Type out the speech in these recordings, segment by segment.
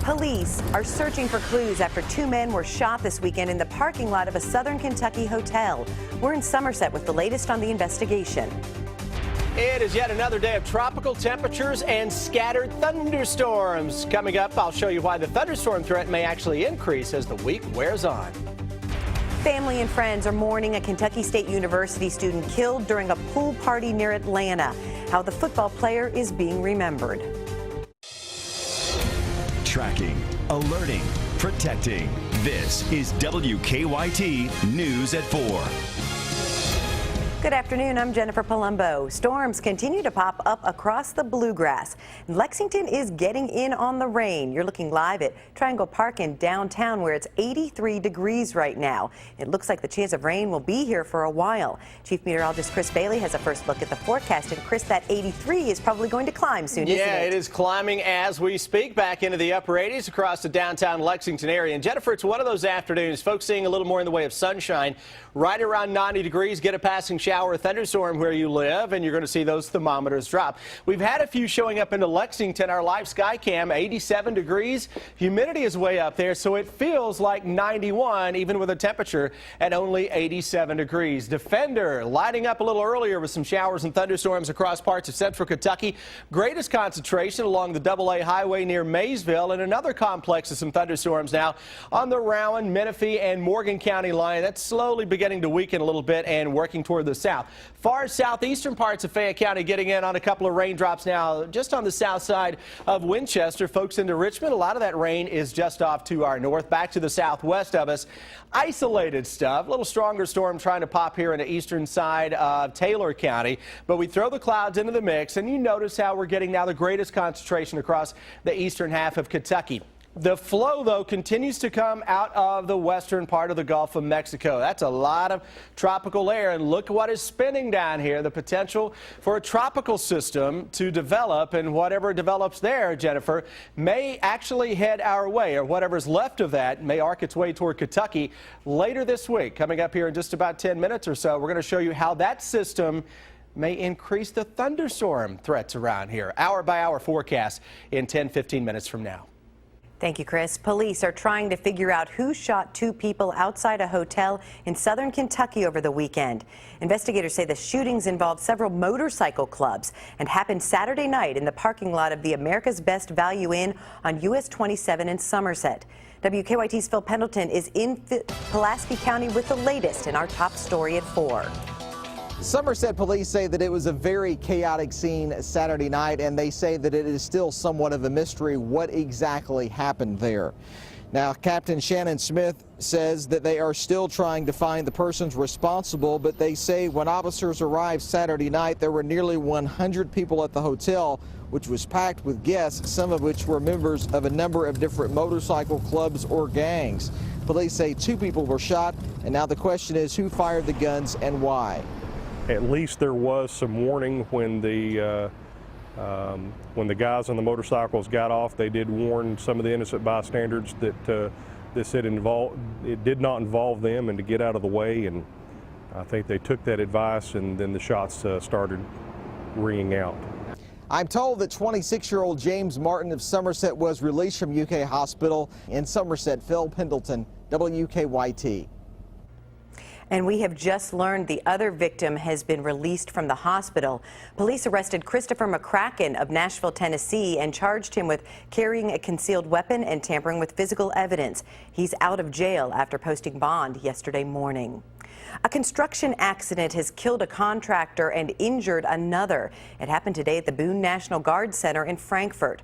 Police are searching for clues after two men were shot this weekend in the parking lot of a Southern Kentucky hotel. We're in Somerset with the latest on the investigation. It is yet another day of tropical temperatures and scattered thunderstorms. Coming up, I'll show you why the thunderstorm threat may actually increase as the week wears on. Family and friends are mourning a Kentucky State University student killed during a pool party near Atlanta. How the football player is being remembered. Tracking, alerting, protecting. This is WKYT News at 4. Good afternoon, I'm Jennifer Palumbo. Storms continue to pop up across the bluegrass. Lexington is getting in on the rain. You're looking live at Triangle Park in downtown where it's 83 degrees right now. It looks like the chance of rain will be here for a while. Chief Meteorologist Chris Bailey has a first look at the forecast. And Chris, that 83 is probably going to climb soon, isn't it? Yeah, it is climbing as we speak, back into the upper 80s across the downtown Lexington area. And Jennifer, it's one of those afternoons, folks seeing a little more in the way of sunshine. Right around 90 degrees, get a passing shower or thunderstorm where you live, and you're going to see those thermometers drop. We've had a few showing up into Lexington. Our live sky cam, 87 degrees. Humidity is way up there, so it feels like 91, even with a temperature at only 87 degrees. Defender lighting up a little earlier with some showers and thunderstorms across parts of central Kentucky. Greatest concentration along the AA highway near Maysville, and another complex of some thunderstorms now on the Rowan, Menifee, and Morgan County line. That's slowly beginning to weaken a little bit and working toward the south. Far southeastern parts of Fayette County getting in on a couple of raindrops now just on the south side of Winchester. Folks into Richmond, a lot of that rain is just off to our north, back to the southwest of us. Isolated stuff, a little stronger storm trying to pop here in the eastern side of Taylor County, but we throw the clouds into the mix, and you notice how we're getting now the greatest concentration across the eastern half of Kentucky. The flow, though, continues to come out of the western part of the Gulf of Mexico. That's a lot of tropical air, and look what is spinning down here. The potential for a tropical system to develop, and whatever develops there, Jennifer, may actually head our way, or whatever's left of that may arc its way toward Kentucky later this week. Coming up here in just about 10 minutes or so, we're going to show you how that system may increase the thunderstorm threats around here. Hour-by-hour forecast in 10-15 minutes from now. Thank you, Chris. Police are trying to figure out who shot two people outside a hotel in southern Kentucky over the weekend. Investigators say the shootings involved several motorcycle clubs and happened Saturday night in the parking lot of the America's Best Value Inn on US 27 in Somerset. WKYT's Phil Pendleton is in Pulaski County with the latest in our top story at 4. Somerset police say that it was a very chaotic scene Saturday night, and they say that it is still somewhat of a mystery what exactly happened there. Now, Captain Shannon Smith says that they are still trying to find the persons responsible, but they say when officers arrived Saturday night, there were nearly 100 people at the hotel, which was packed with guests, some of which were members of a number of different motorcycle clubs or gangs. Police say 2 people were shot, and now the question is who fired the guns and why. At least there was some warning when the guys on the motorcycles got off. They did warn some of the innocent bystanders that it did not involve them and to get out of the way. And I think they took that advice, and then the shots started ringing out. I'm told that 26-year-old James Martin of Somerset was released from UK Hospital in Somerset. Phil Pendleton, WKYT. And we have just learned the other victim has been released from the hospital. Police arrested Christopher McCracken of Nashville, Tennessee, and charged him with carrying a concealed weapon and tampering with physical evidence. He's out of jail after posting bond yesterday morning. A construction accident has killed a contractor and injured another. It happened today at the Boone National Guard Center in Frankfort.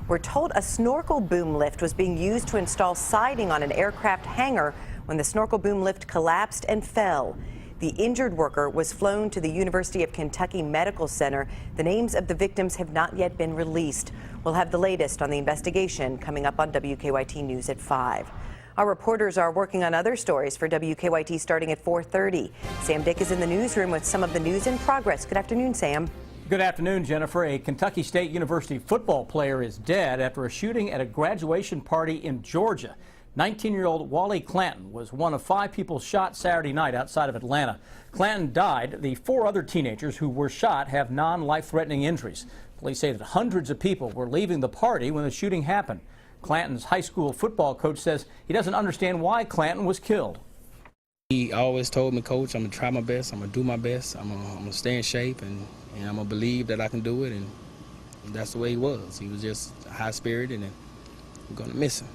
We're told a snorkel boom lift was being used to install siding on an aircraft hangar when the snorkel boom lift collapsed and fell. The injured worker was flown to the University of Kentucky Medical Center. The names of the victims have not yet been released. We'll have the latest on the investigation coming up on WKYT News at 5. Our reporters are working on other stories for WKYT starting at 4:30. Sam Dick is in the newsroom with some of the news in progress. Good afternoon, Sam. Good afternoon, Jennifer. A Kentucky State University football player is dead after a shooting at a graduation party in Georgia. 19-year-old Wally Clanton was one of 5 people shot Saturday night outside of Atlanta. Clanton died. The 4 other teenagers who were shot have non-life-threatening injuries. Police say that hundreds of people were leaving the party when the shooting happened. Clanton's high school football coach says he doesn't understand why Clanton was killed. He always told me, Coach, I'm going to try my best, I'm going to do my best, I'm going to stay in shape, and I'm going to believe that I can do it, and that's the way he was. He was just high-spirited, and we're going to miss him.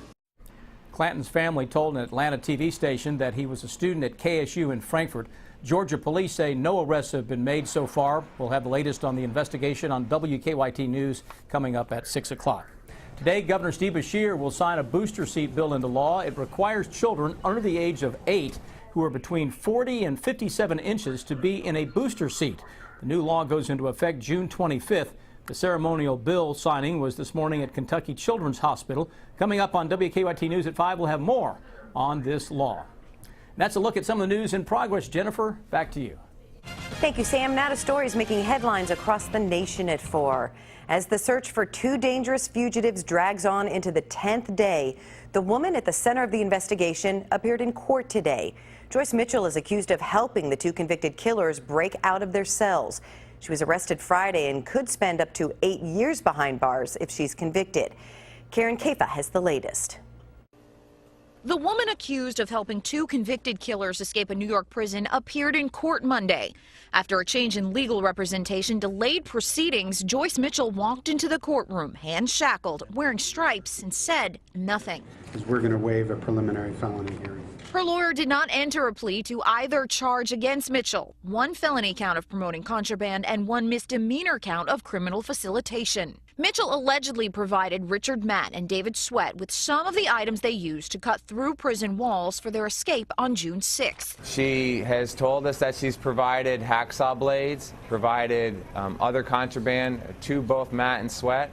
Clanton's family told an Atlanta TV station that he was a student at KSU in Frankfort. Georgia police say no arrests have been made so far. We'll have the latest on the investigation on WKYT News coming up at 6 o'clock. Today, Governor Steve Beshear will sign a booster seat bill into law. It requires children under the age of 8 who are between 40 and 57 inches to be in a booster seat. The new law goes into effect June 25th. The ceremonial bill signing was this morning at Kentucky Children's Hospital. Coming up on WKYT News at 5, we'll have more on this law. And that's a look at some of the news in progress. Jennifer, back to you. Thank you, Sam. Now to stories making headlines across the nation at 4. As the search for 2 dangerous fugitives drags on into the 10th day, the woman at the center of the investigation appeared in court today. Joyce Mitchell is accused of helping the 2 convicted killers break out of their cells. She was arrested Friday and could spend up to 8 years behind bars if she's convicted. Karen Kafa has the latest. The woman accused of helping 2 convicted killers escape a New York prison appeared in court Monday. After a change in legal representation delayed proceedings, Joyce Mitchell walked into the courtroom, hands shackled, wearing stripes, and said nothing. Because we're going to waive a preliminary felony hearing. Her lawyer did not enter a plea to either charge against Mitchell, 1 felony count of promoting contraband and 1 misdemeanor count of criminal facilitation. Mitchell allegedly provided Richard Matt and David Sweat with some of the items they used to cut through prison walls for their escape on June 6th. She has told us that she's provided hacksaw blades, provided other contraband to both Matt and Sweat,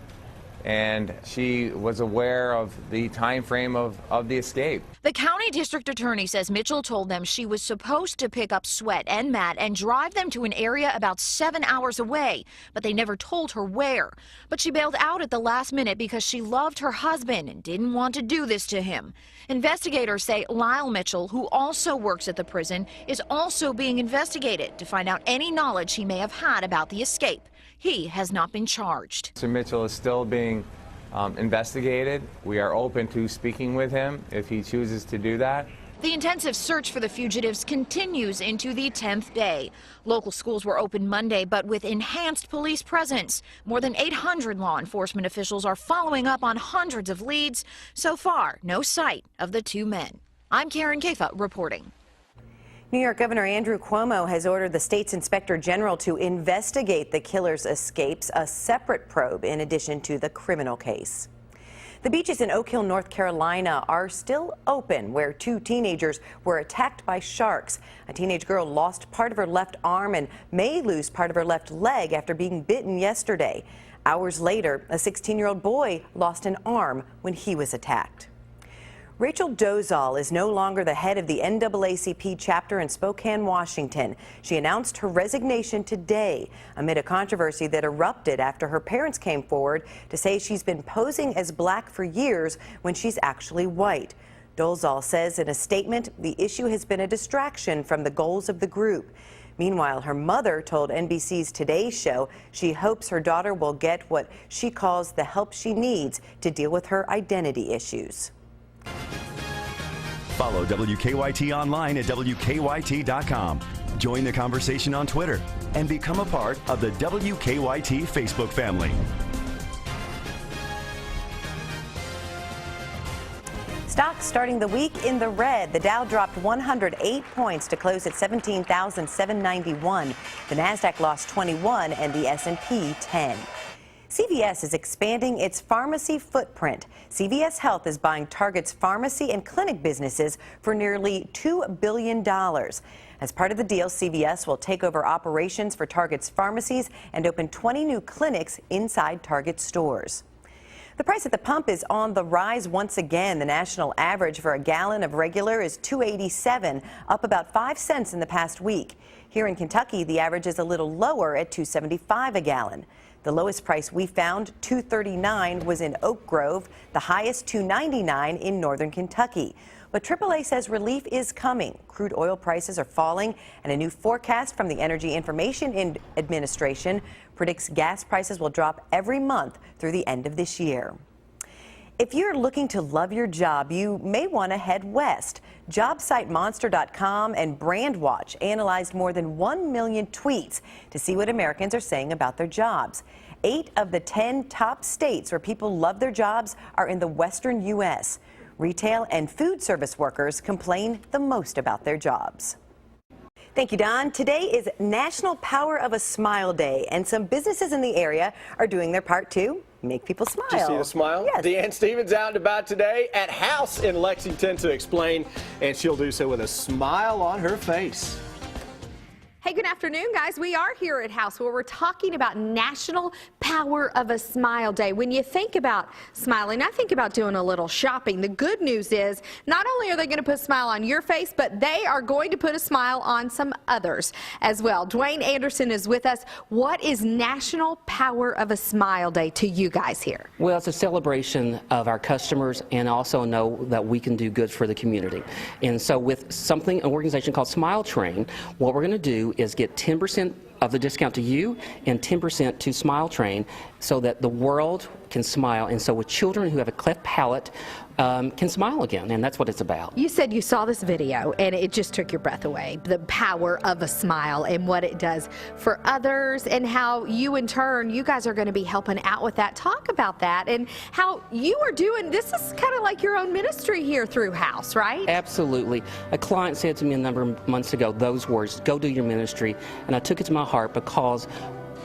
and she was aware of the time frame of the escape. The county district attorney says Mitchell told them she was supposed to pick up Sweat and Matt and drive them to an area about 7 hours away, but they never told her where. But she bailed out at the last minute because she loved her husband and didn't want to do this to him. Investigators say Lyle Mitchell, who also works at the prison, is also being investigated to find out any knowledge he may have had about the escape. He has not been charged. Mr. Mitchell is still being investigated. We are open to speaking with him if he chooses to do that. The intensive search for the fugitives continues into the 10th day. Local schools were open Monday, but with enhanced police presence. More than 800 law enforcement officials are following up on hundreds of leads. So far, no sight of the 2 men. I'm Karen Kafa reporting. New York Governor Andrew Cuomo has ordered the state's inspector general to investigate the killer's escapes, a separate probe in addition to the criminal case. The beaches in Oak Hill, North Carolina are still open, where 2 teenagers were attacked by sharks. A teenage girl lost part of her left arm and may lose part of her left leg after being bitten yesterday. Hours later, a 16-year-old boy lost an arm when he was attacked. Rachel Dolezal is no longer the head of the NAACP chapter in Spokane, Washington. She announced her resignation today amid a controversy that erupted after her parents came forward to say she's been posing as black for years when she's actually white. Dolezal says in a statement the issue has been a distraction from the goals of the group. Meanwhile, her mother told NBC's Today Show she hopes her daughter will get what she calls the help she needs to deal with her identity issues. Follow WKYT online at WKYT.com. Join the conversation on Twitter and become a part of the WKYT Facebook family. Stocks starting the week in the red. The Dow dropped 108 points to close at 17,791. The Nasdaq lost 21 and the S&P 10. CVS is expanding its pharmacy footprint. CVS Health is buying Target's pharmacy and clinic businesses for nearly $2 billion. As part of the deal, CVS will take over operations for Target's pharmacies and open 20 new clinics inside Target stores. The price at the pump is on the rise once again. The national average for a gallon of regular is $2.87, up about 5 cents in the past week. Here in Kentucky, the average is a little lower at $2.75 a gallon. The lowest price we found, $2.39, was in Oak Grove, the highest $2.99 in northern Kentucky. But AAA says relief is coming. Crude oil prices are falling, and a new forecast from the Energy Information Administration predicts gas prices will drop every month through the end of this year. If you're looking to love your job, you may want to head west. JobSiteMonster.com and BrandWatch analyzed more than 1 million tweets to see what Americans are saying about their jobs. 8 of the 10 top states where people love their jobs are in the western U.S. Retail and food service workers complain the most about their jobs. Thank you, Don. Today is National Power of a Smile Day, and some businesses in the area are doing their part to make people smile. Did you see the smile? Yes. Deanne Stevens out and about today at House in Lexington to explain, and she'll do so with a smile on her face. Hey, good afternoon, guys. We are here at House where we're talking about National Power of a Smile Day. When you think about smiling, I think about doing a little shopping. The good news is not only are they going to put a smile on your face, but they are going to put a smile on some others as well. Dwayne Anderson is with us. What is National Power of a Smile Day to you guys here? Well, it's a celebration of our customers and also know that we can do good for the community. And so with an organization called Smile Train, what we're going to do is get 10% of the discount to you and 10% to Smile Train so that the world can smile. And so with children who have a cleft palate can smile again, and that's what it's about. You said you saw this video and it just took your breath away. The power of a smile and what it does for others and how you in turn, you guys are going to be helping out with that. Talk about that and how you are doing. This is kind of like your own ministry here through House, right? Absolutely. A client said to me a number of months ago those words, go do your ministry, and I took it to my heart because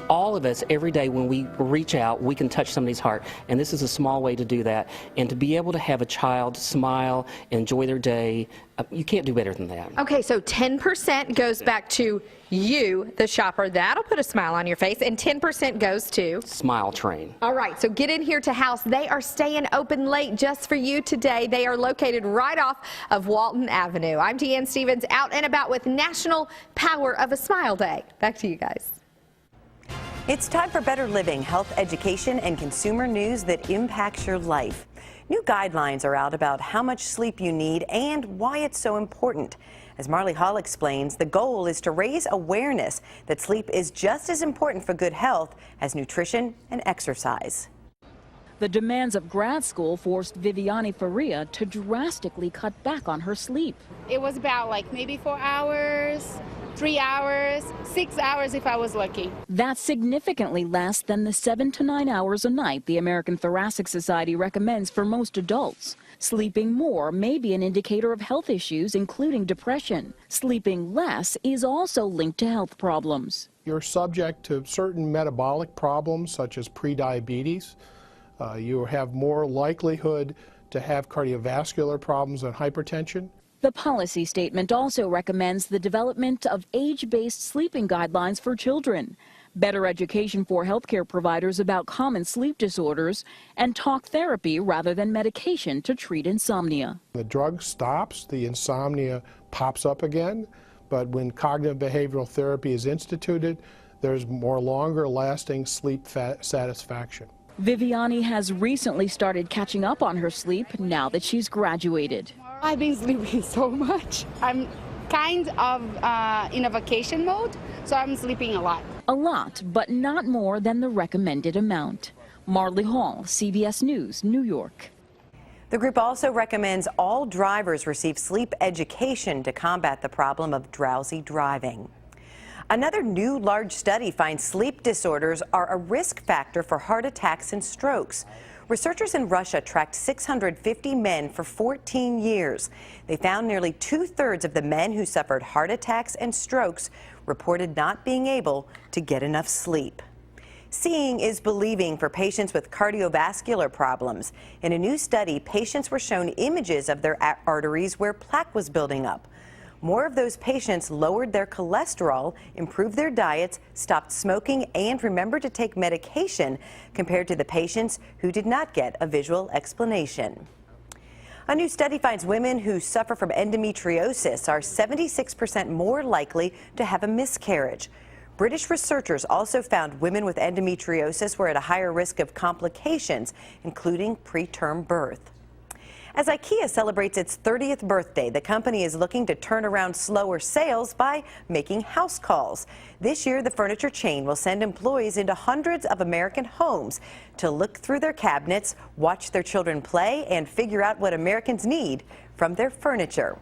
all of us, every day when we reach out, we can touch somebody's heart, and this is a small way to do that. And to be able to have a child smile, enjoy their day, you can't do better than that. Okay, so 10% goes back to you, the shopper. That'll put a smile on your face, and 10% goes to Smile Train. All right, so get in here to House. They are staying open late just for you today. They are located right off of Walton Avenue. I'm Deanne Stevens, out and about with National Power of a Smile Day. Back to you guys. It's time for better living, health education, and consumer news that impacts your life. New guidelines are out about how much sleep you need and why it's so important. As Marley Hall explains, the goal is to raise awareness that sleep is just as important for good health as nutrition and exercise. The demands of grad school forced Viviani Faria to drastically cut back on her sleep. It was about like maybe 4 hours, 3 hours, 6 hours if I was lucky. That's significantly less than the 7 to 9 hours a night the American Thoracic Society recommends for most adults. Sleeping more may be an indicator of health issues, including depression. Sleeping less is also linked to health problems. You're subject to certain metabolic problems such as prediabetes. You have more likelihood to have cardiovascular problems and hypertension. The policy statement also recommends the development of age-based sleeping guidelines for children, better education for healthcare providers about common sleep disorders, and talk therapy rather than medication to treat insomnia. The drug stops, the insomnia pops up again, but when cognitive behavioral therapy is instituted, there's more longer-lasting sleep satisfaction. Viviani has recently started catching up on her sleep now that she's graduated. I've been sleeping so much. I'm kind of in a vacation mode, so I'm sleeping a lot. A lot, but not more than the recommended amount. Marley Hall, CBS News, New York. The group also recommends all drivers receive sleep education to combat the problem of drowsy driving. Another new large study finds sleep disorders are a risk factor for heart attacks and strokes. Researchers in Russia tracked 650 men for 14 years. They found nearly 2/3 of the men who suffered heart attacks and strokes reported not being able to get enough sleep. Seeing is believing for patients with cardiovascular problems. In a new study, patients were shown images of their arteries where plaque was building up. More of those patients lowered their cholesterol, improved their diets, stopped smoking, and remembered to take medication compared to the patients who did not get a visual explanation. A new study finds women who suffer from endometriosis are 76% more likely to have a miscarriage. British researchers also found women with endometriosis were at a higher risk of complications, including preterm birth. As IKEA celebrates its 30th birthday, the company is looking to turn around slower sales by making house calls. This year, the furniture chain will send employees into hundreds of American homes to look through their cabinets, watch their children play, and figure out what Americans need from their furniture.